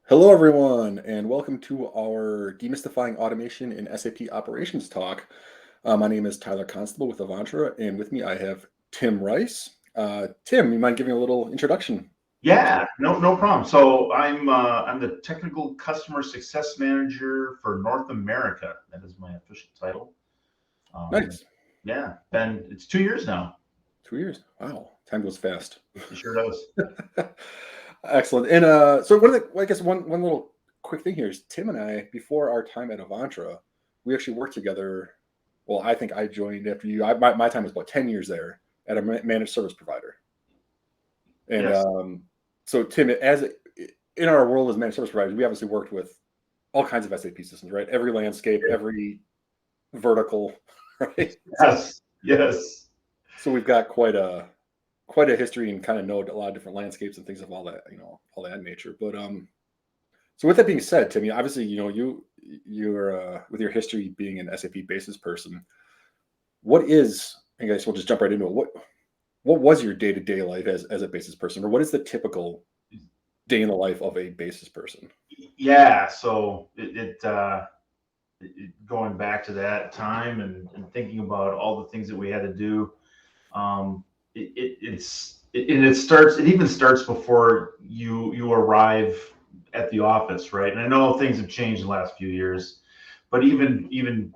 Hello, everyone, and welcome to our Demystifying Automation in SAP Operations talk. My name is Tyler Constable with Avantra, and with me I have Tim Reiss. Tim, you mind giving a little introduction for us? Yeah, no problem. So I'm the technical customer success manager for North America. That is my official title. Um, Nice. yeah, it's 2 years now. 2 years. Wow, time goes fast. It sure does. Excellent. And so I guess one little quick thing here is Tim and I, before our time at Avantra, we actually worked together. Well, I think I joined after you. My time was about 10 years there at a managed service provider. And Yes. so, Tim, in our world as managed service providers, we obviously worked with all kinds of SAP systems, right? Every landscape, every vertical, right? Yes. Yes. So we've got quite a history and kind of know a lot of different landscapes and things of all that, all that nature. But so with that being said, Tim, obviously, you're with your history being an SAP basis person. What is? I guess we'll just jump right into it. What was your day-to-day life as a basis person, or what is the typical day in the life of a basis person? Yeah. So going back to that time and thinking about all the things that we had to do. Um, it even starts before you arrive at the office, right? And I know things have changed in the last few years, but even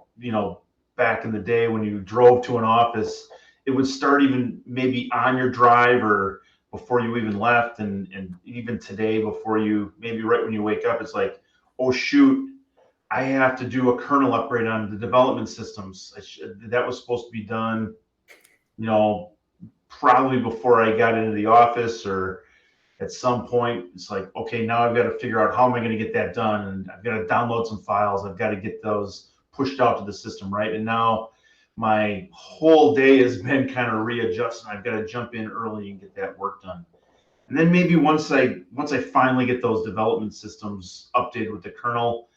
back in the day when you drove to an office, it would start even maybe on your drive or before you even left, and even today before you maybe right when you wake up, it's like, oh shoot, I have to do a kernel upgrade on the development systems. That was supposed to be done, you know, probably before I got into the office, or at some point it's like, okay, now I've got to figure out how am I going to get that done, and I've got to download some files, I've got to get those pushed out to the system, right? And now my whole day has been kind of readjusting. I've got to jump in early and get that work done. And then maybe once I finally get those development systems updated with the kernel,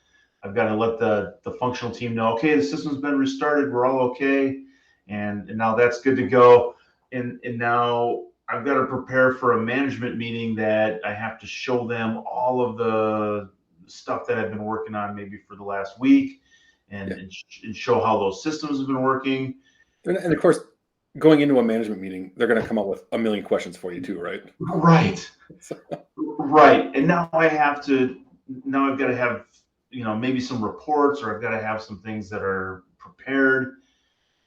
I've got to let the functional team know, okay, the system's been restarted, we're all okay, and now that's good to go. And now I've got to prepare for a management meeting that I have to show them all of the stuff that I've been working on maybe for the last week, Yeah, and show how those systems have been working. and of course, going into a management meeting, they're going to come up with a million questions for you too, right? Right, So, right. And now I've got to have, maybe some reports, or I've got to have some things that are prepared.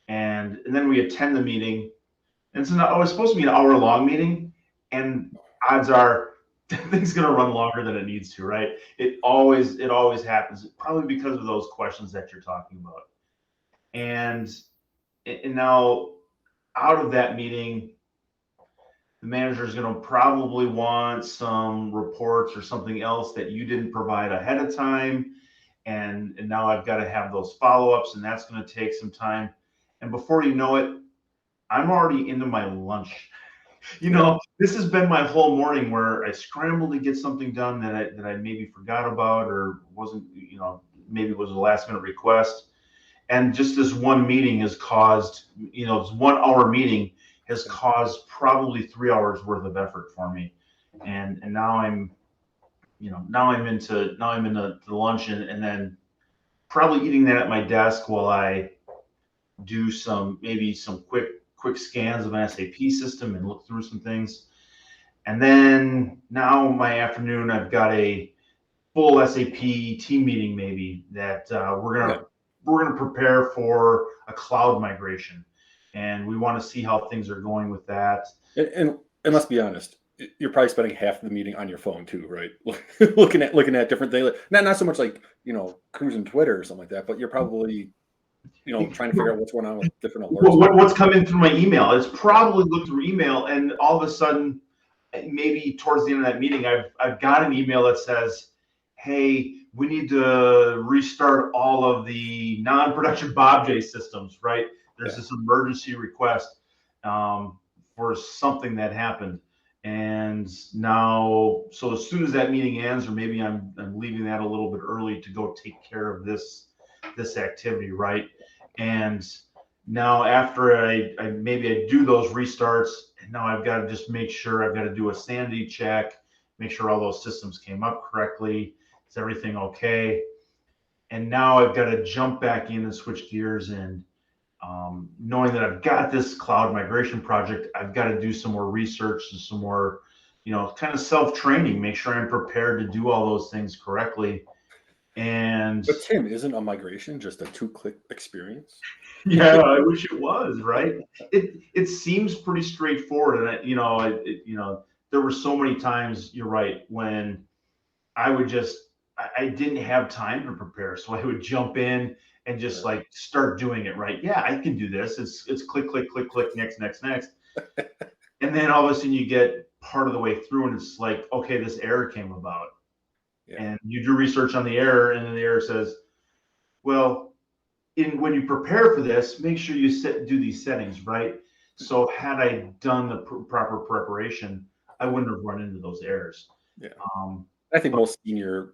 And then we attend the meeting. And it was supposed to be an hour long meeting, and odds are things going to run longer than it needs to, right? It always happens, probably because of those questions that you're talking about. And now, out of that meeting, the manager is going to probably want some reports or something else that you didn't provide ahead of time. And now I've got to have those follow-ups, and that's going to take some time. And before you know it, I'm already into my lunch. yeah, This has been my whole morning where I scrambled to get something done that I maybe forgot about, or wasn't, maybe it was a last minute request. And just this one meeting has caused, this 1 hour meeting has caused probably 3 hours worth of effort for me. And now I'm into the lunch, and then probably eating that at my desk while I do some quick scans of an SAP system and look through some things. And then now my afternoon, I've got a full SAP team meeting maybe that yeah. we're gonna prepare for a cloud migration, and we want to see how things are going with that. And let's be honest, you're probably spending half the meeting on your phone too, right? looking at different things. Not so much like cruising Twitter or something like that, but you're probably trying to figure out what's going on with different alerts. What's coming through my email? It's probably looked through email, and all of a sudden, maybe towards the end of that meeting, I've got an email that says, "Hey, we need to restart all of the non-production BobJ systems." Right? There's Yeah, this emergency request for something that happened, and now, so as soon as that meeting ends, or maybe I'm leaving that a little bit early to go take care of this activity, right? And now after I maybe I do those restarts, and now I've got to just make sure, I've got to do a sanity check, make sure all those systems came up correctly. Is everything okay? And now I've got to jump back in and switch gears, and knowing that I've got this cloud migration project, I've got to do some more research and some more, kind of self-training, make sure I'm prepared to do all those things correctly. And But Tim, isn't a migration just a 2-click experience? yeah, I wish it was, right? It seems pretty straightforward, and there were so many times, you're right, when I would I didn't have time to prepare, so I would jump in and just Right. like start doing it. Right? Yeah, I can do this. It's click, click, click, click, next, next, next, and then all of a sudden you get part of the way through, and it's like, okay, this error came about, Yeah. and you do research on the error, and then the error says, well, when you prepare for this, make sure you do these settings, right? So had I done the proper preparation, I wouldn't have run into those errors. Yeah. Um, I think most senior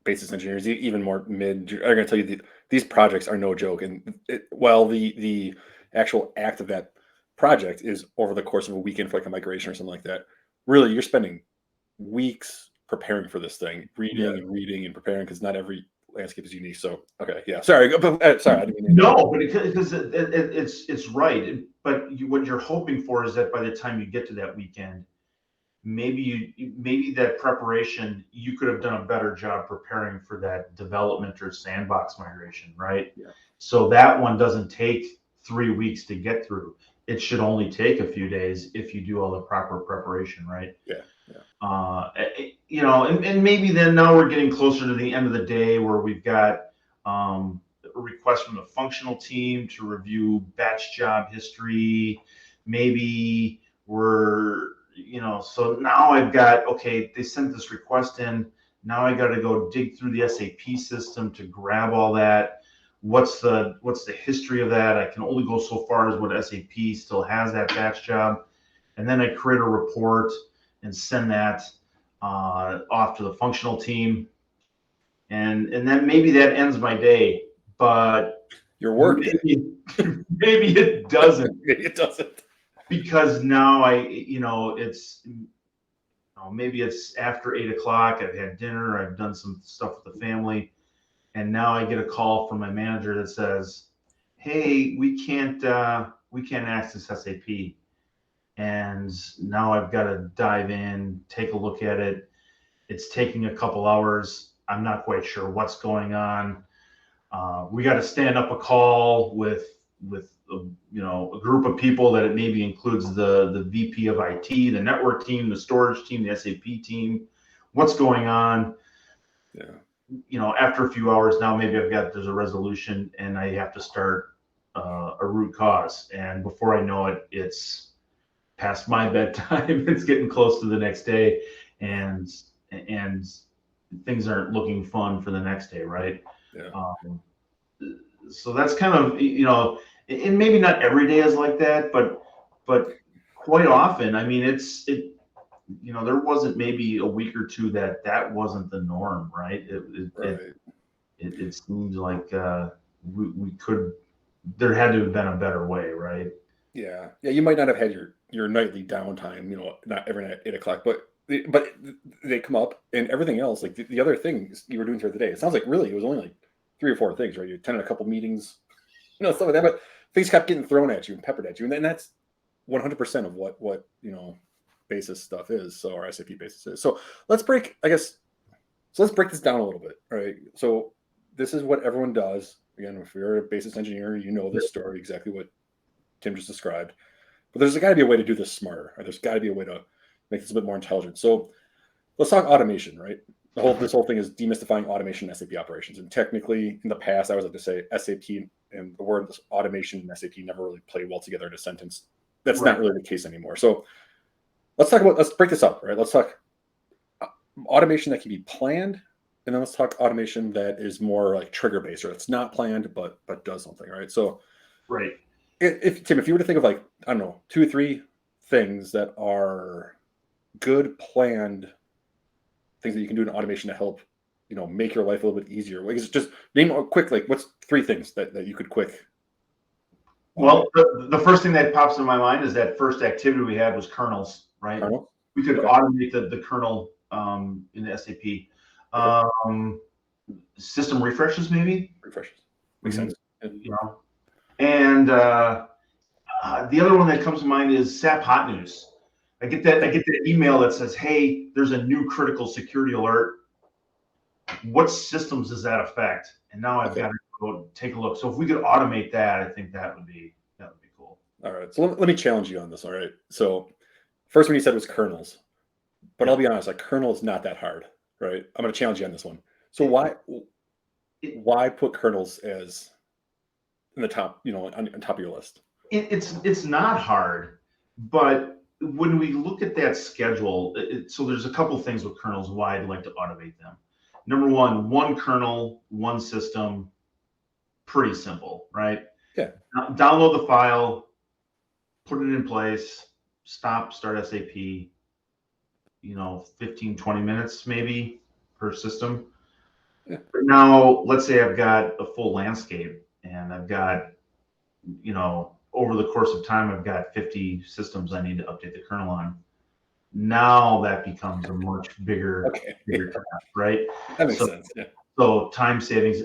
basis engineers, even more mid, are going to tell you these projects are no joke. And while the actual act of that project is over the course of a weekend for like a migration or something like that, really you're spending weeks preparing for this thing, yeah. reading and preparing, because not every landscape is unique. So okay, yeah, sorry, sorry, I didn't mean to No, interrupt. but because it's right. But what you're hoping for is that by the time you get to that weekend, maybe that preparation, you could have done a better job preparing for that development or sandbox migration, right? Yeah, So that one doesn't take 3 weeks to get through. It should only take a few days if you do all the proper preparation, right? yeah, yeah, And maybe then now we're getting closer to the end of the day where we've got a request from the functional team to review batch job history. Maybe so now I've got, okay, they sent this request in. Now I got to go dig through the SAP system to grab all that. What's the history of that? I can only go so far as what SAP still has that batch job. And then I create a report and send that off to the functional team, and then maybe that ends my day, but your work day. maybe maybe it doesn't, It doesn't. because now it's maybe it's after 8 o'clock. I've had dinner. I've done some stuff with the family, and now I get a call from my manager that says, "Hey, we can't access SAP." And now I've got to dive in, take a look at it. It's taking a couple hours. I'm not quite sure what's going on. We got to stand up a call with a group of people that it maybe includes the VP of IT, the network team, the storage team, the SAP team. What's going on? Yeah. After a few hours now, maybe there's a resolution, and I have to start a root cause. And before I know it, it's past my bedtime. It's getting close to the next day, and things aren't looking fun for the next day, right? Yeah. So that's kind of, and maybe not every day is like that, but quite often. I mean, there wasn't maybe a week or two that wasn't the norm, right? Right. It seems like there had to have been a better way, right? Yeah. Yeah. You might not have had your nightly downtime, not every night at 8 o'clock, but they come up, and everything else, like the other things you were doing throughout the day. It sounds like really it was only like 3 or 4 things, right? You attended a couple meetings, stuff like that, but things kept getting thrown at you and peppered at you. And then that's 100% of what basis stuff is. So our SAP basis is. So let's break this down a little bit. All right. So this is what everyone does. Again, if you're a basis engineer, you know this story, exactly what Tim just described. But there's got to be a way to do this smarter. Right? There's got to be a way to make this a bit more intelligent. So let's talk automation, right? This whole thing is demystifying automation and SAP operations. And technically, in the past, I always like to say SAP and the word automation and SAP never really play well together in a sentence. That's Right. not really the case anymore. So let's break this up, right? Let's talk automation that can be planned, and then let's talk automation that is more like trigger based, or it's not planned but does something, right? So, Right. If Tim, if you were to think of like, I don't know, 2 or 3 things that are good planned things that you can do in automation to help, make your life a little bit easier. Like, just name a quick, like, what's 3 things that you could quick? Well, the first thing that pops in my mind is that first activity we had was kernels, right? Kernel? We could Okay. automate the kernel in the SAP. Okay. System refreshes, maybe. Refreshes. Makes sense. Yeah. You know, and the other one that comes to mind is SAP Hot News. I get that email that says, "Hey, there's a new critical security alert. What systems does that affect?" And now I've Okay. got to go take a look. So if we could automate that, I think that would be cool. All right. So let me challenge you on this. All right. So first one you said was kernels, but I'll Yeah. be honest, like kernel is not that hard, right? I'm going to challenge you on this one. So It, it, why put kernels as in the top, on top of your list? it's not hard, but when we look at that schedule, so there's a couple things with kernels why I'd like to automate them. Number one kernel, one system, pretty simple, right? Yeah. Download the file, put it in place, start SAP, 15, 20 minutes maybe per system. Yeah. But now let's say I've got a full landscape and I've got, over the course of time, I've got 50 systems I need to update the kernel on. Now that becomes a much bigger Okay. task, right? That makes So, sense. Yeah. so time savings.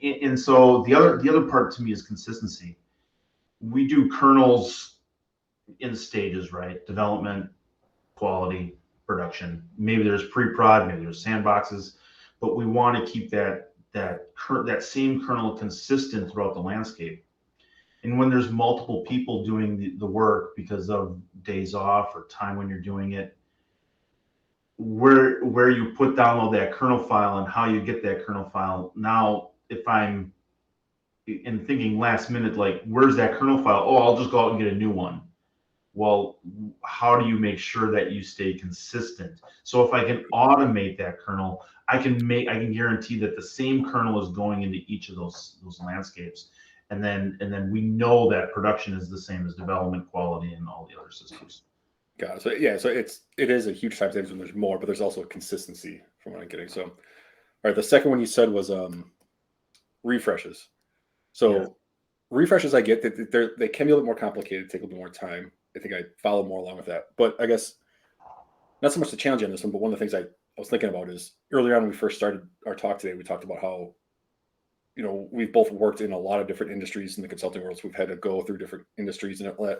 And so the other part to me is consistency. We do kernels in stages, right? Development, quality, production. Maybe there's pre-prod, maybe there's sandboxes, but we want to keep that same kernel consistent throughout the landscape. And when there's multiple people doing the work because of days off or time when you're doing it, where you download that kernel file and how you get that kernel file. Now, if I'm in thinking last minute, like, where's that kernel file? Oh, I'll just go out and get a new one. Well, how do you make sure that you stay consistent? So if I can automate that kernel, I can guarantee that the same kernel is going into each of those landscapes. And then we know that production is the same as development, quality, and all the other systems. Got it. So yeah, so it is a huge time savings when there's more, but there's also a consistency from what I'm getting. So all right, the second one you said was refreshes. Yes. So refreshes, I get that they can be a little bit more complicated, take a little bit more time. I think I follow more along with that. But I guess not so much the challenge on this one, but one of the things I was thinking about is earlier on when we first started our talk today, we talked about how, we've both worked in a lot of different industries in the consulting world. So we've had to go through different industries and outlet.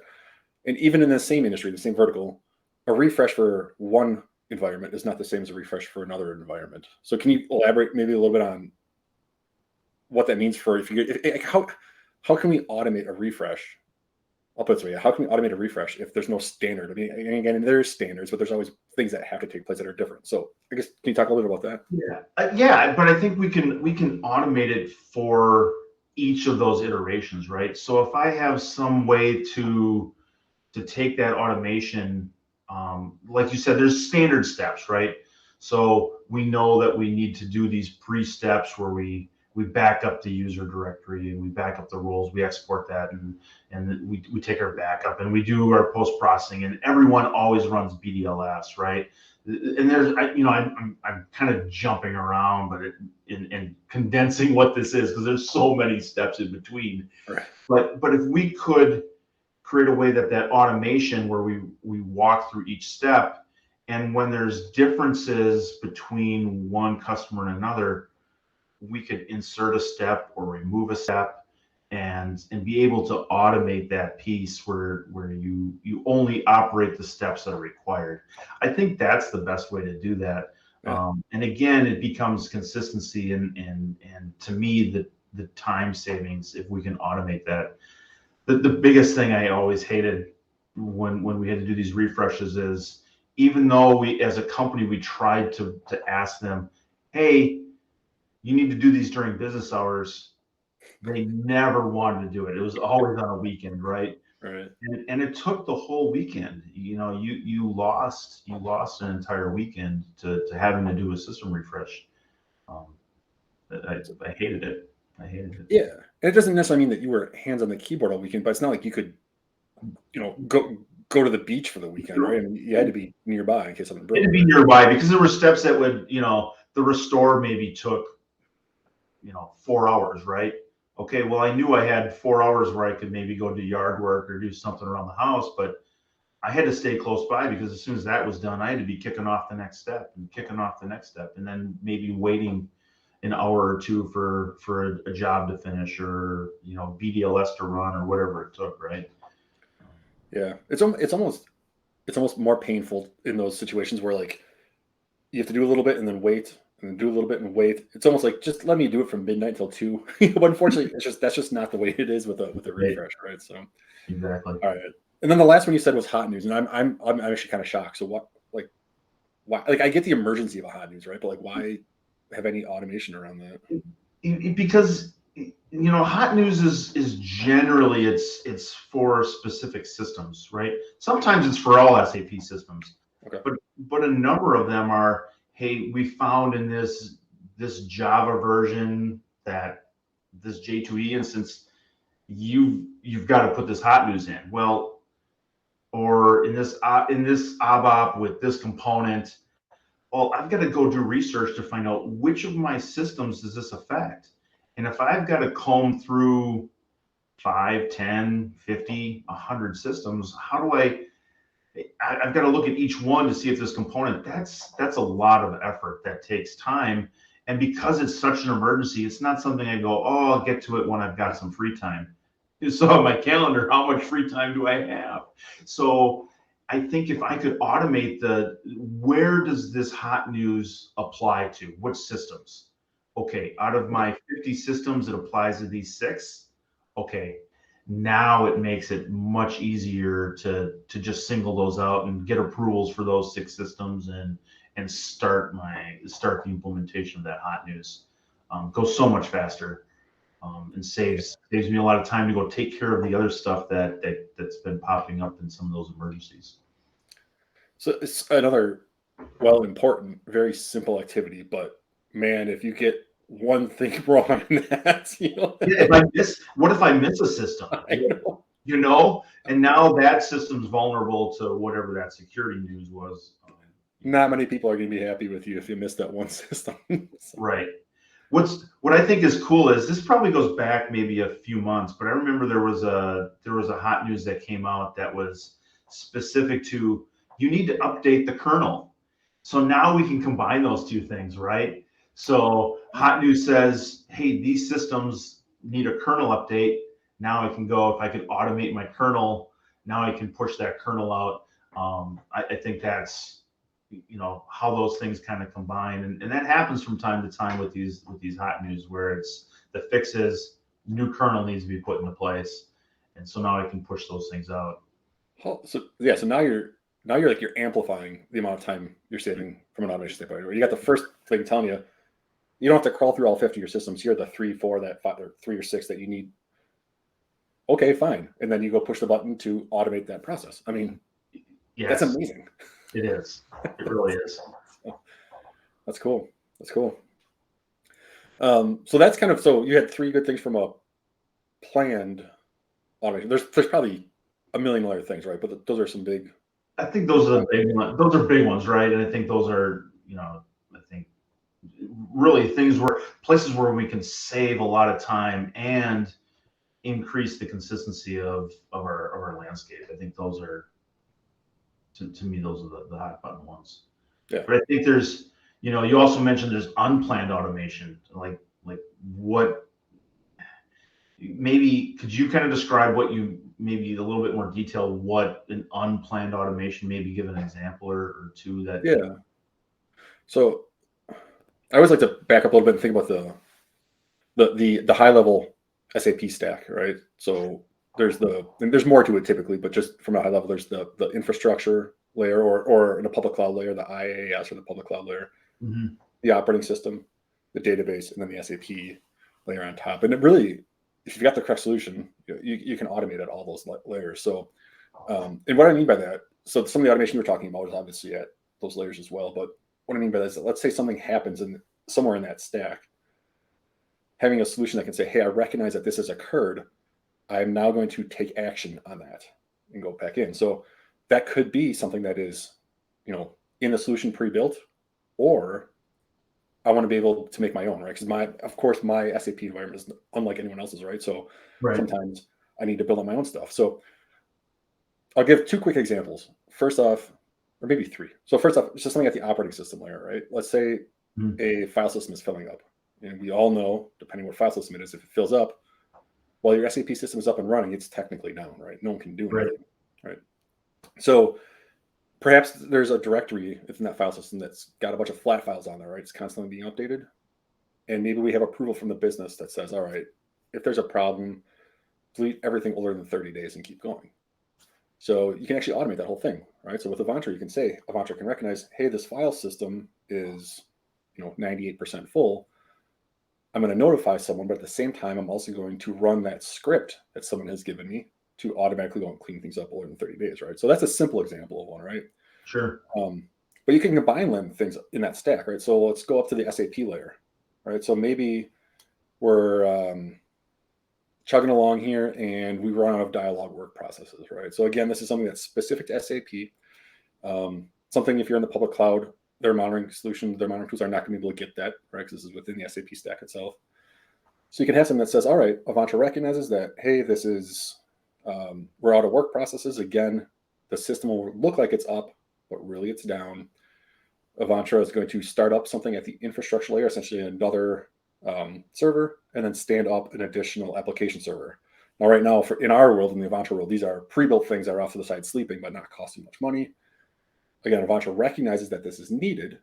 And even in the same industry, the same vertical, a refresh for one environment is not the same as a refresh for another environment. So can you elaborate maybe a little bit on what that means for how can we automate a refresh? I'll put it this way: how can we automate a refresh if there's no standard? I mean, and again, there's standards, but there's always things that have to take place that are different. So I guess can you talk a little bit about that? Yeah, but I think we can automate it for each of those iterations, right? So if I have some way to take that automation, like you said, there's standard steps, right? So we know that we need to do these pre-steps where we back up the user directory and we back up the roles, we export that, and we take our backup and we do our post-processing, and everyone always runs BDLS, right? And there's, I'm kind of jumping around, but in condensing what this is, because there's so many steps in between. Right. But if we could create a way that automation where we walk through each step, and when there's differences between one customer and another, we could insert a step or remove a step and be able to automate that piece where you only operate the steps that are required. I think that's the best way to do that. Yeah. And again, it becomes consistency and to me the time savings if we can automate that. The biggest thing I always hated when we had to do these refreshes is, even though we as a company we tried to ask them, hey, you need to do these during business hours, they never wanted to do it. It was always on a weekend, right? Right. And it took the whole weekend. You lost an entire weekend to having to do a system refresh. I hated it. I hated it. Yeah. And it doesn't necessarily mean that you were hands on the keyboard all weekend, but it's not like you could, go to the beach for the weekend, right? I mean, you had to be nearby in case something broke. It'd be nearby because there were steps that would, the restore maybe took, 4 hours, right? Okay, well, I knew I had 4 hours where I could maybe go do yard work or do something around the house, but I had to stay close by because as soon as that was done, I had to be kicking off the next step and kicking off the next step, and then maybe waiting an hour or two for a job to finish, or BDLS to run, or whatever it took, right? Yeah, it's almost more painful in those situations where like you have to do a little bit and then wait and then do a little bit and wait. It's almost like just let me do it from midnight till 2. But unfortunately, that's just not the way it is with a Right. refresh, right? So Exactly. all right. And then the last one you said was hot news, and I'm actually kind of shocked. So what like why like I get the emergency of a hot news, right? But like why have any automation around that? Because hot news is generally it's for specific systems, right? Sometimes it's for all SAP systems, Okay. but a number of them are, hey, we found in this Java version that this J2E instance, you've got to put this hot news in. Well, or in this ABAP with this component, well, I've got to go do research to find out which of my systems does this affect. And if I've got to comb through 5, 10, 50, 100 systems, how do I've got to look at each one to see if this component, that's a lot of effort that takes time. And because it's such an emergency, it's not something I go, oh, I'll get to it when I've got some free time. So on my calendar, how much free time do I have? So I think if I could automate where does this hot news apply to? Which systems? Okay, out of my 50 systems, it applies to these 6. Okay, now it makes it much easier to just single those out and get approvals for those 6 systems and start the implementation of that hot news. Goes so much faster, and saves me a lot of time to go take care of the other stuff that's been popping up in some of those emergencies. So it's another important, very simple activity, but man, if you get one thing wrong in that, Yeah, what if I miss a system? I know. And now that system's vulnerable to whatever that security news was. Not many people are going to be happy with you if you miss that one system. So. Right. What I think is cool is this probably goes back maybe a few months, but I remember there was a hot news that came out that was specific to, you need to update the kernel. So now we can combine those two things, right? So hot news says, hey, these systems need a kernel update. Now I can go, if I can automate my kernel, now I can push that kernel out. I think that's how those things kind of combine, and that happens from time to time with these hot news, where it's the fixes, new kernel needs to be put into place, and so now I can push those things out. So now you're amplifying the amount of time you're saving from an automation standpoint. Where you got the first thing telling you don't have to crawl through all 50 of your systems. Here are the 3, 4, that 5, or 3 or 6 that you need. Okay, fine, and then you go push the button to automate that process. I mean, yes, that's amazing. It is. It really is. That's cool. So that's kind of, so you had 3 good things from a planned automation. There's probably a million other things, right? But those are some big. I think those are the big ones. Those are big ones, right? And I think those are, I think really places where we can save a lot of time and increase the consistency of our landscape. I think those are, to me, those are the hot button ones. Yeah. But I think there's, you also mentioned there's unplanned automation. Like what, maybe could you kind of describe what maybe a little bit more detail, what an unplanned automation, maybe give an example or 2 that. Yeah. So I always like to back up a little bit and think about the high level SAP stack, right? So there's more to it typically, but just from a high level, there's the infrastructure layer, or in a public cloud layer, the IaaS, or the public cloud layer, the operating system, the database, and then the SAP layer on top. And it really, if you've got the correct solution, you can automate at all those layers. So, and what I mean by that, so some of the automation you're talking about is obviously at those layers as well. But what I mean by that is that, let's say something happens somewhere in that stack, having a solution that can say, hey, I recognize that this has occurred. I'm now going to take action on that and go back in. So that could be something that is, in the solution pre-built, or I want to be able to make my own, right? Because of course, my SAP environment is unlike anyone else's, right? So sometimes I need to build on my own stuff. So I'll give two quick examples. First off, or maybe three. So first off, it's just something at the operating system layer, right? Let's say a file system is filling up. And we all know, depending what file system it is, if it fills up, while your SAP system is up and running, it's technically down, right? No one can do anything, right? So perhaps there's a directory within that file system that's got a bunch of flat files on there, right? It's constantly being updated. And maybe we have approval from the business that says, all right, if there's a problem, delete everything older than 30 days and keep going. So you can actually automate that whole thing, right? So with Avantra, you can say, Avantra can recognize, hey, this file system is 98% full. I'm going to notify someone, but at the same time, I'm also going to run that script that someone has given me to automatically go and clean things up older than 30 days, right? So that's a simple example of one, right? Sure. But you can combine things in that stack, right? So let's go up to the SAP layer, right? So maybe we're chugging along here and we run out of dialogue work processes, right? So again, this is something that's specific to SAP. Something if you're in the public cloud, their monitoring solutions, their monitoring tools are not going to be able to get that, right? Because this is within the SAP stack itself. So you can have something that says, all right, Avantra recognizes that, hey, this is, we're out of work processes. Again, the system will look like it's up, but really it's down. Avantra is going to start up something at the infrastructure layer, essentially another server, and then stand up an additional application server. Now, right now, in our world, in the Avantra world, these are pre-built things that are off to the side sleeping, but not costing much money. Again, Avantra recognizes that this is needed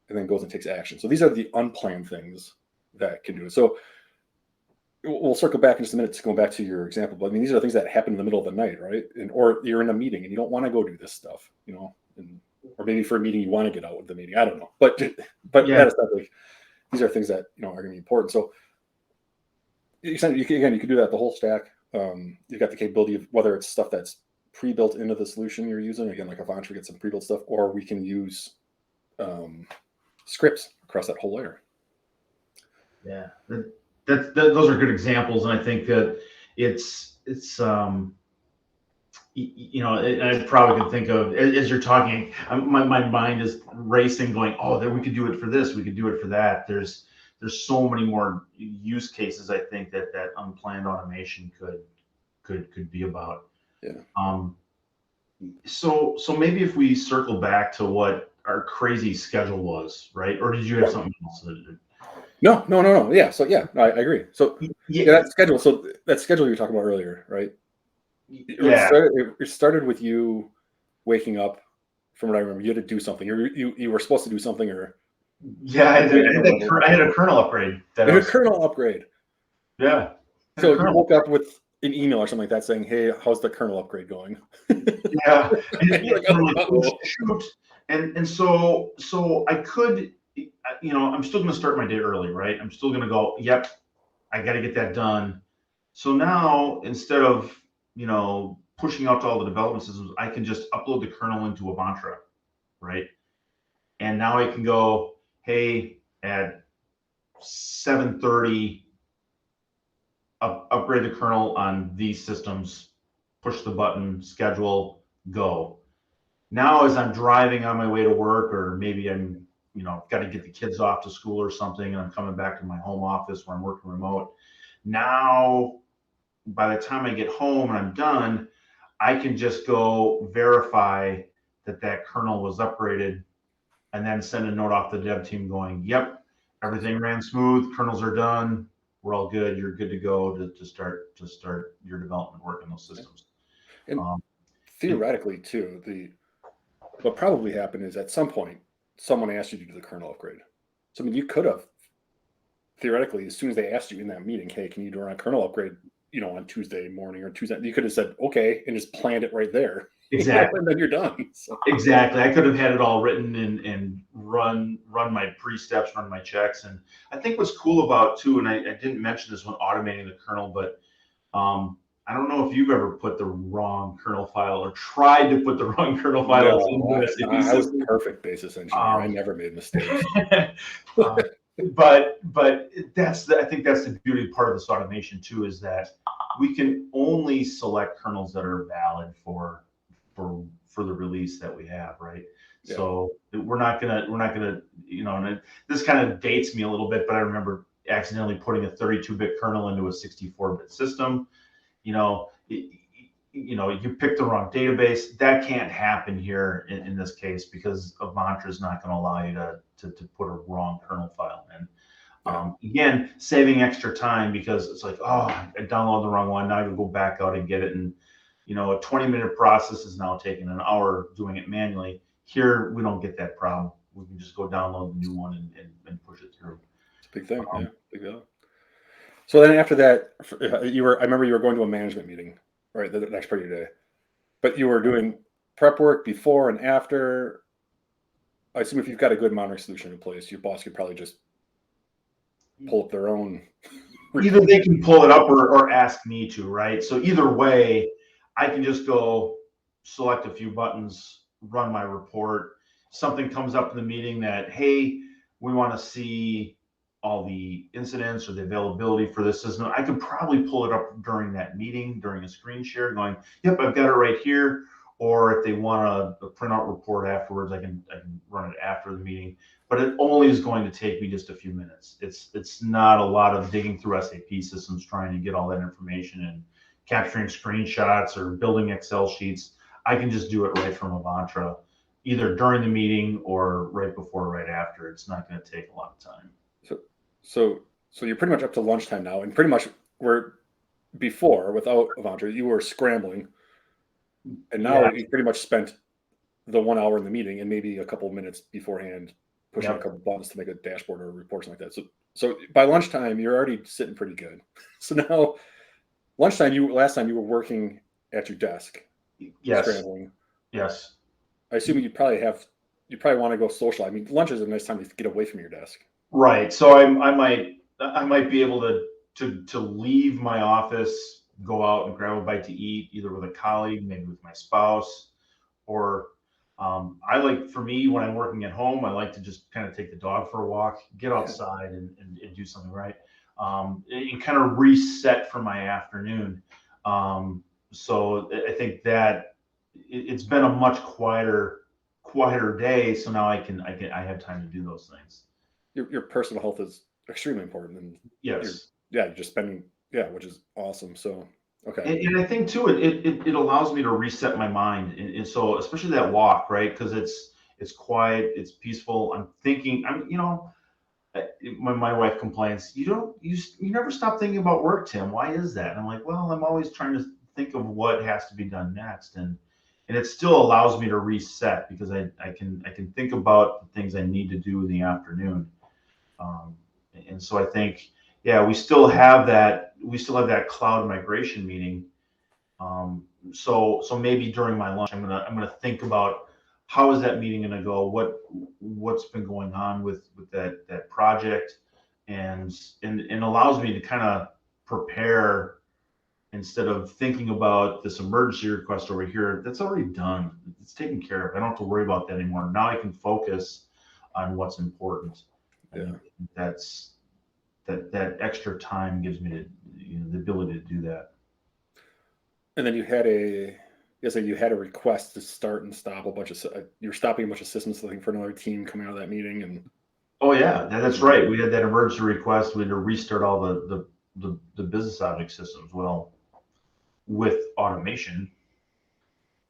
and then goes and takes action. So these are the unplanned things that can do it. So we'll circle back in just a minute to go back to your example, but I mean, these are things that happen in the middle of the night, right? Or you're in a meeting and you don't want to go do this stuff, or maybe for a meeting you want to get out of the meeting. I don't know, but yeah. That is like, these are things that are going to be important. So you can do that the whole stack. You've got the capability of whether it's stuff that's pre-built into the solution you're using. Again, like Avantra gets some pre-built stuff, or we can use scripts across that whole layer. Yeah, those are good examples, and I think that it's I probably could think of as you're talking, my mind is racing, going, oh, there we could do it for this, we could do it for that. There's so many more use cases. I think that unplanned automation could be about. Yeah. So maybe if we circle back to what our crazy schedule was, right? Or did you have something else? No. Yeah. So yeah, I agree. So that schedule. So that schedule you were talking about earlier, right? Yeah. It started with you waking up. From what I remember, you had to do something. You were supposed to do something, or I had a kernel upgrade. A kernel upgrade. Yeah. So you woke up with an email or something like that saying, "Hey, how's the kernel upgrade going?" Yeah. Shoot. And so I could, I'm still going to start my day early, right? I'm still going to go, yep, I got to get that done. So now instead of, pushing out to all the development systems, I can just upload the kernel into Avantra, right? And now I can go, hey, at 7:30, upgrade the kernel on these systems, push the button, schedule, go. Now, as I'm driving on my way to work, or maybe I'm, got to get the kids off to school or something, and I'm coming back to my home office where I'm working remote. Now, by the time I get home and I'm done, I can just go verify that kernel was upgraded, and then send a note off the dev team going, yep, everything ran smooth, kernels are done, we're all good, you're good to go to start your development work in those systems. And theoretically, too, what probably happened is at some point someone asked you to do the kernel upgrade. So I mean, you could have theoretically, as soon as they asked you in that meeting, hey, can you do a kernel upgrade, on Tuesday morning or Tuesday, you could have said okay and just planned it right there. Exactly. And then you're done. So. Exactly. I could have had it all written and run my pre-steps, run my checks. And I think what's cool about too, and I didn't mention this when automating the kernel, but I don't know if you've ever put the wrong kernel file or tried to put the wrong kernel file into the SAP system. I was a perfect basis engineer. I never made mistakes. But I think that's the beauty part of this automation too, is that we can only select kernels that are valid for the release that we have, right? Yeah. So we're not gonna, and this kind of dates me a little bit, but I remember accidentally putting a 32-bit kernel into a 64-bit system. you picked the wrong database. That can't happen here in this case because Avantra is not going to allow you to put a wrong kernel file in. Again, saving extra time because it's like, oh, I downloaded the wrong one. Now I can go back out and get it. And, a 20-minute process is now taking an hour doing it manually. Here, we don't get that problem. We can just go download the new one and push it through. It's a big thing. Yeah, big deal. So then after that, I remember you were going to a management meeting, right, the next part of your day. But you were doing prep work before and after. I assume if you've got a good monitoring solution in place, your boss could probably just pull up their own. Either they can pull it up or ask me to, right? So either way, I can just go select a few buttons, run my report. Something comes up in the meeting that, hey, we want to see all the incidents or the availability for this system. I could probably pull it up during that meeting, during a screen share, going, yep, I've got it right here. Or if they want a printout report afterwards, I can run it after the meeting. But it only is going to take me just a few minutes. It's not a lot of digging through SAP systems trying to get all that information and capturing screenshots or building Excel sheets. I can just do it right from Avantra, either during the meeting or right before, right after. It's not going to take a lot of time. So you're pretty much up to lunchtime now, and pretty much before without Avantra, you were scrambling, and now you pretty much spent the 1 hour in the meeting and maybe a couple of minutes beforehand pushing a couple of buttons to make a dashboard or a report, something like that. So by lunchtime, you're already sitting pretty good. So now lunchtime, last time you were working at your desk, scrambling. Yes. I assume you probably want to go social. I mean, lunch is a nice time to get away from your desk. Right. So I might be able to leave my office, go out and grab a bite to eat, either with a colleague, maybe with my spouse, or for me, when I'm working at home, I like to just kind of take the dog for a walk, get outside and do something, right? And kind of reset for my afternoon. So I think that it's been a much quieter day. So now I have time to do those things. Your personal health is extremely important, and you're just spending, which is awesome. So okay, and I think too, it allows me to reset my mind, and so especially that walk, right? Because it's quiet, it's peaceful. I'm thinking, when my wife complains, you never stop thinking about work, Tim. Why is that? And I'm like, well, I'm always trying to think of what has to be done next, and it still allows me to reset because I can think about the things I need to do in the afternoon. And so I think, we still have that cloud migration meeting. So maybe during my lunch, I'm gonna think about how is that meeting gonna go, what's been going on with that project, and allows me to kind of prepare instead of thinking about this emergency request over here. That's already done. It's taken care of. I don't have to worry about that anymore. Now I can focus on what's important. And that's that extra time gives me the ability to do that. And then you had a request to start and stop you're stopping a bunch of systems looking for another team coming out of that meeting. And oh yeah, that's right. We had that emergency request. We had to restart all the business object systems. Well, with automation,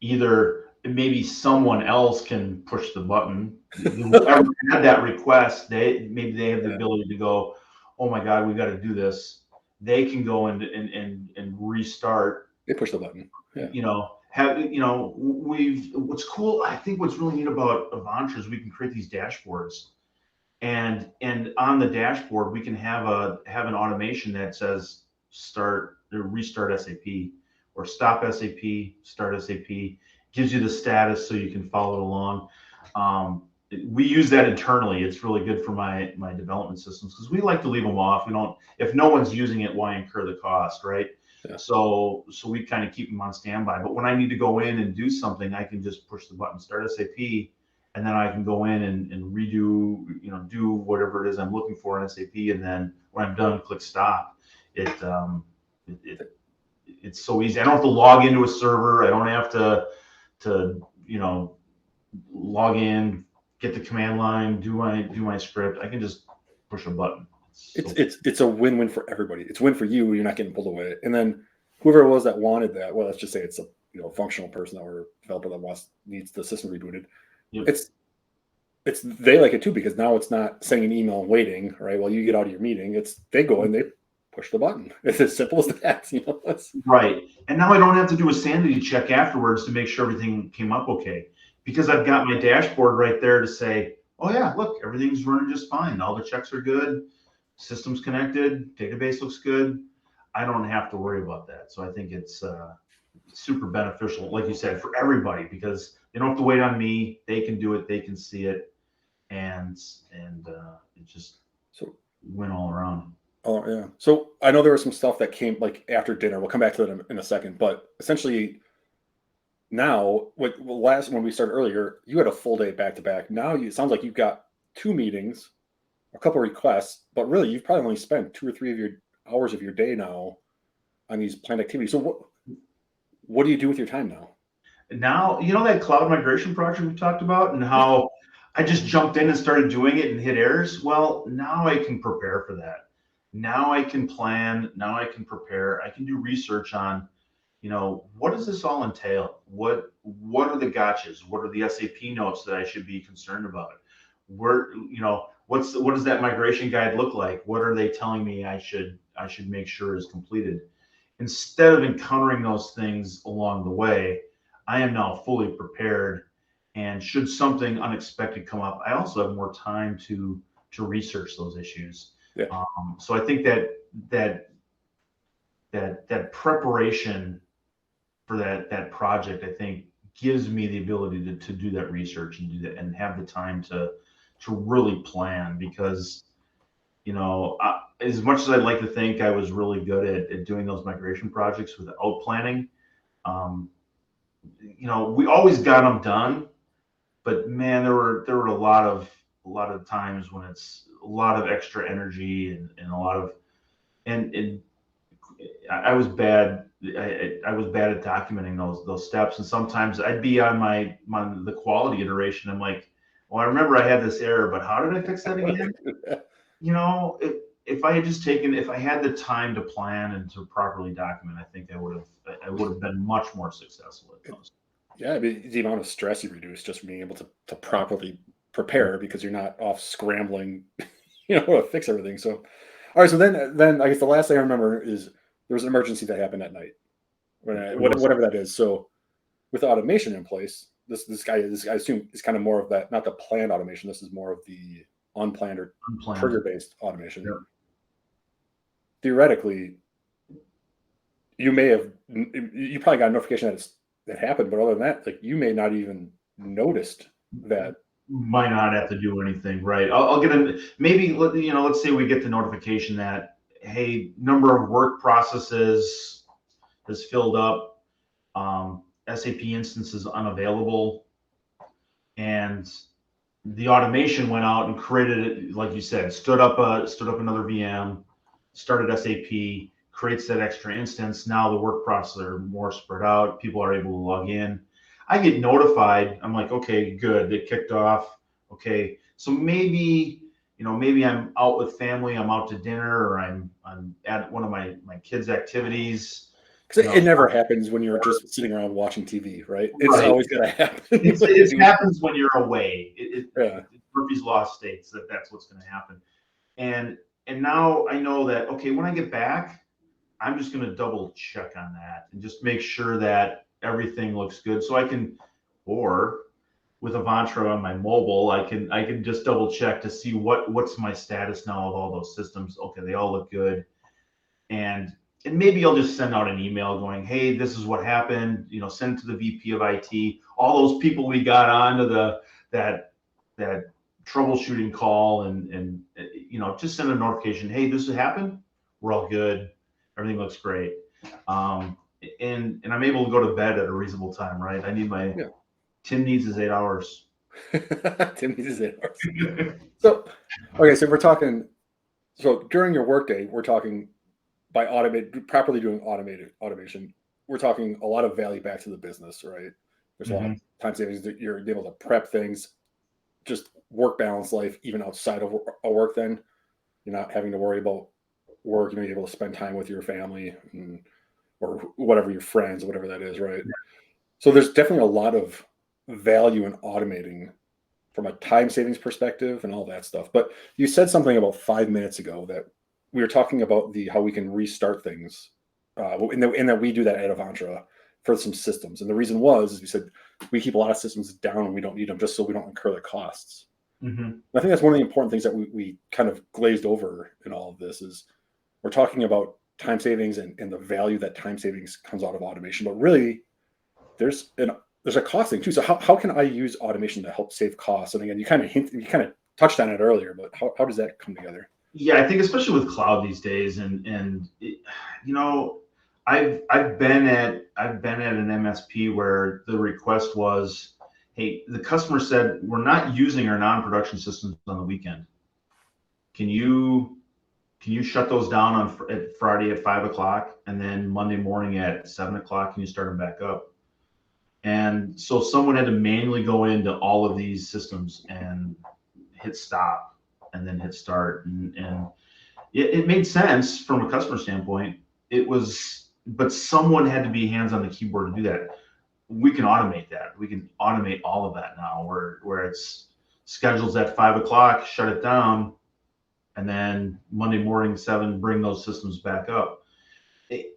either maybe someone else can push the button. Whoever had that request, they have the ability to go, oh my God, we got to do this. They can go and restart. They push the button. What's cool, I think what's really neat about Avantra is we can create these dashboards, and on the dashboard we can have an automation that says start or restart SAP, or stop SAP, start SAP, gives you the status so you can follow it along. We use that internally. It's really good for my development systems because we like to leave them off. If no one's using it, why incur the cost, right? Yeah. So we kind of keep them on standby. But when I need to go in and do something, I can just push the button, start SAP, and then I can go in and redo, do whatever it is I'm looking for in SAP. And then when I'm done, click stop. It's so easy. I don't have to log into a server. I don't have to log in, get the command line, do my script. I can just push a button. It's a win-win for everybody. It's a win for you. You're not getting pulled away. And then whoever it was that wanted that, well, let's just say it's a functional person or developer that needs the system rebooted. Yep. It's they like it too because now it's not sending an email and waiting, right? While you get out of your meeting, it's they go and they push the button. It's as simple as that. Right. And now I don't have to do a sanity check afterwards to make sure everything came up okay. Because I've got my dashboard right there to say, oh yeah, look, everything's running just fine. All the checks are good. System's connected. Database looks good. I don't have to worry about that. So I think it's super beneficial, like you said, for everybody because they don't have to wait on me. They can do it. They can see it, and it just went all around. Oh yeah. So I know there was some stuff that came like after dinner. We'll come back to that in a second. But essentially, now when we started earlier, you had a full day back to back. Now it sounds like you've got 2 meetings, a couple of requests, but really you've probably only spent 2 or 3 of your hours of your day now on these planned activities. So what do you do with your time now? Now, that cloud migration project we talked about and how I just jumped in and started doing it and hit errors. Well, now I can prepare for that. Now I can plan. Now I can prepare. I can do research on, what does this all entail? What are the gotchas? What are the SAP notes that I should be concerned about? Where, what does that migration guide look like? What are they telling me I should make sure is completed? Instead of encountering those things along the way, I am now fully prepared. And should something unexpected come up, I also have more time to research those issues. Yeah. So I think that preparation for that project, I think, gives me the ability to do that research and do that and have the time to really plan because, as much as I'd like to think I was really good at doing those migration projects without planning, we always got them done, but man, there were a lot of times when it's a lot of extra energy and a lot of and I was bad. I was bad at documenting those steps, and sometimes I'd be on the quality iteration. I'm like, well, I remember I had this error, but how did I fix that again? If I had if I had the time to plan and to properly document, I think I would have been much more successful at those. Yeah, I mean, the amount of stress you reduce just from being able to properly prepare because you're not off scrambling, to fix everything. So, all right. So then I guess the last thing I remember is there was an emergency that happened at night, whatever that is. So, with the automation in place, this guy I assume is kind of more of that, not the planned automation. This is more of the unplanned or trigger-based automation. Yep. Theoretically, you probably got a notification that happened, but other than that, like you may not even noticed that. Might not have to do anything, right? I'll get maybe let's say we get the notification that, hey, number of work processes is filled up, SAP instance is unavailable, and the automation went out and created it, like you said, stood up another VM, started SAP, creates that extra instance. Now the work processes are more spread out. People are able to log in. I get notified. I'm like, okay, good. They kicked off. Okay, so maybe I'm out with family. I'm out to dinner, or I'm at one of my kids' activities. Because it never happens when you're just sitting around watching TV, right? It's always going to happen. It happens when you're away. Murphy's Law states that's what's going to happen. And now I know that, okay, when I get back, I'm just going to double check on that and just make sure that everything looks good. So I can, or with Avantra on my mobile, I can just double check to see what's my status now of all those systems. Okay, they all look good. And maybe I'll just send out an email going, hey, this is what happened. Send it to the VP of IT. All those people we got onto that troubleshooting call, and just send a notification. Hey, this has happened. We're all good. Everything looks great. And I'm able to go to bed at a reasonable time, right? I need Tim needs his 8 hours. Tim needs his 8 hours. So, okay, so we're talking. So during your workday, we're talking. By properly doing automation, we're talking a lot of value back to the business, right? There's a lot of time savings that you're able to prep things, just work balance life, even outside of a work. Then you're not having to worry about work. You're able to spend time with your family and or whatever, your friends, whatever that is, right? So there's definitely a lot of value in automating from a time savings perspective and all that stuff. But you said something about 5 minutes ago that we were talking about the how we can restart things, and that we do that at Avantra for some systems. And the reason is we said we keep a lot of systems down and we don't need them just so we don't incur the costs. Mm-hmm. I think that's one of the important things that we kind of glazed over in all of this is we're talking about time savings and the value that time savings comes out of automation. But really, there's a cost thing too. So how can I use automation to help save costs? And again, you kind of touched on it earlier, but how does that come together? Yeah, I think especially with cloud these days, and I've been at an MSP where the request was, hey, the customer said we're not using our non-production systems on the weekend. Can you shut those down at Friday at 5 o'clock, and then Monday morning at 7 o'clock, can you start them back up? And so someone had to manually go into all of these systems and hit stop and then hit start. And it made sense from a customer standpoint. But someone had to be hands on the keyboard to do that. We can automate that. We can automate all of that now where it's schedules at 5 o'clock, shut it down, and then Monday morning, 7, bring those systems back up.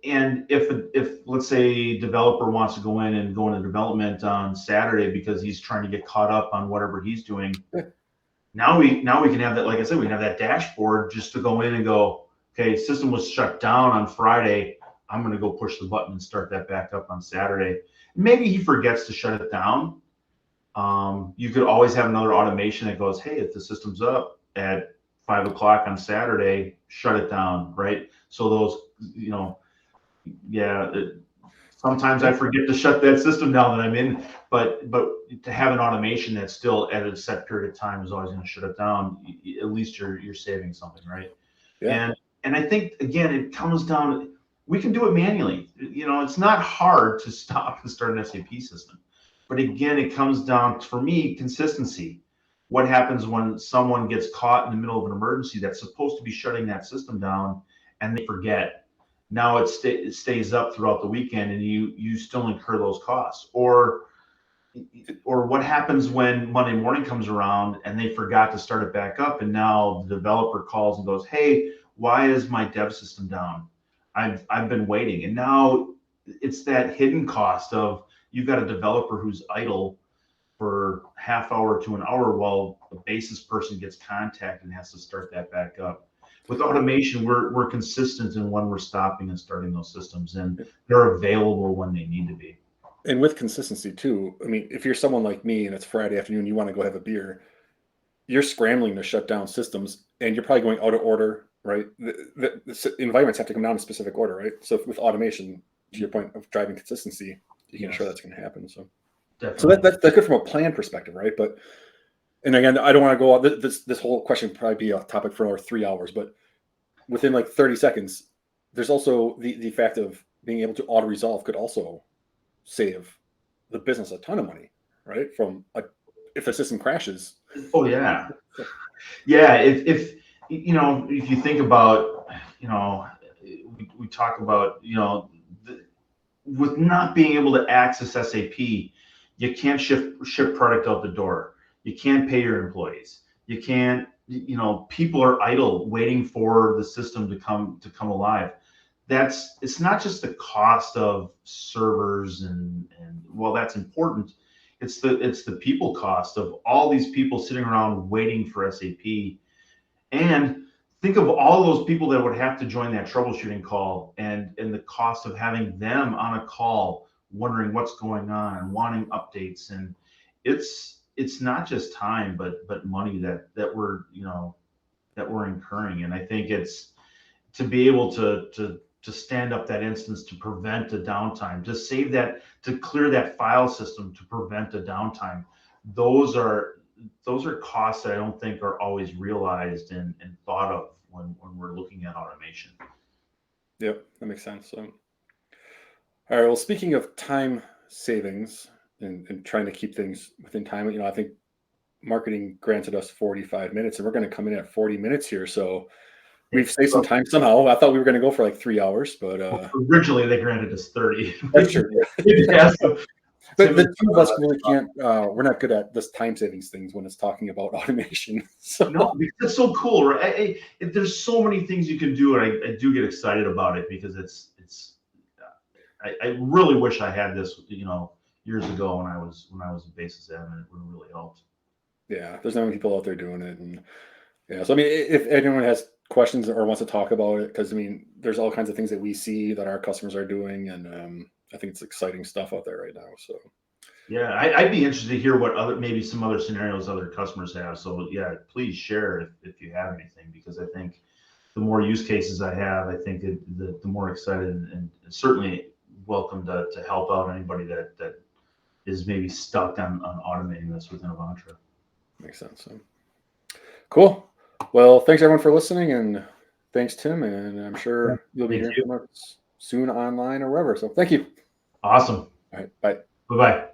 And if let's say a developer wants to go in and go into development on Saturday because he's trying to get caught up on whatever he's doing, now we can have that. Like I said, we can have that dashboard just to go in and go, okay, system was shut down on Friday. I'm going to go push the button and start that back up on Saturday. Maybe he forgets to shut it down. You could always have another automation that goes, hey, if the system's up at 5 o'clock on Saturday, shut it down, right? So those, sometimes I forget to shut that system down that I'm in, but to have an automation that's still at a set period of time is always going to shut it down. At least you're saving something, right? Yeah. And I think again, it comes down. We can do it manually. It's not hard to stop and start an SAP system, but again, it comes down for me consistency. What happens when someone gets caught in the middle of an emergency that's supposed to be shutting that system down and they forget? Now it stays up throughout the weekend and you still incur those costs. Or what happens when Monday morning comes around and they forgot to start it back up, and now the developer calls and goes, hey, why is my dev system down? I've been waiting. And now it's that hidden cost of you've got a developer who's idle for half hour to an hour while the basis person gets contacted and has to start that back up. With automation, we're consistent in when we're stopping and starting those systems, and they're available when they need to be. And with consistency too, I mean, if you're someone like me and it's Friday afternoon, you want to go have a beer, you're scrambling to shut down systems and you're probably going out of order, right? The environments have to come down in specific order, right? So with automation, to your point of driving consistency, you can ensure that's going to happen. So that's good from a plan perspective, right? But, and again, I don't want to go out, this whole question would probably be a topic for another 3 hours, but within like 30 seconds, there's also the fact of being able to auto resolve could also save the business a ton of money, right? If the system crashes. Oh yeah. Yeah. If you think about, we talk about, with not being able to access SAP, you can't ship product out the door. You can't pay your employees. You can't, people are idle waiting for the system to come alive. It's not just the cost of servers and well, that's important. It's the people cost of all these people sitting around waiting for SAP. And think of all those people that would have to join that troubleshooting call and the cost of having them on a call, wondering what's going on and wanting updates. And it's not just time, but money that we're incurring. And I think it's to be able to stand up that instance to prevent a downtime, to save that, to clear that file system, to prevent a downtime. Those are costs that I don't think are always realized and thought of when we're looking at automation. Yep, that makes sense. So, all right. Well, speaking of time savings and trying to keep things within time, I think marketing granted us 45 minutes, and we're going to come in at 40 minutes here. So, we've saved some time somehow. I thought we were going to go for like 3 hours, but Originally they granted us 30. that's true. Yeah, so But Tim the and two of us really can't. We're not good at this time savings things when it's talking about automation. So no, because it's so cool, right? There's so many things you can do, and I do get excited about it because it's. I really wish I had this, years ago when I was a basis admin. It would have really helped. yeah, there's not many people out there doing it, and yeah. So I mean, if anyone has questions or wants to talk about it, because I mean, there's all kinds of things that we see that our customers are doing, and I think it's exciting stuff out there right now. So Yeah, I'd be interested to hear what maybe some other scenarios other customers have. So yeah, please share if you have anything, because I think the more use cases I have, I think the more excited and certainly welcome to help out anybody that is maybe stuck on automating this within Avantra. makes sense. So cool. Well, thanks everyone for listening, and thanks Tim, and I'm Yeah, sure you'll be thank hearing you. from us soon online or wherever. So thank you. Awesome. All right, bye. Bye bye.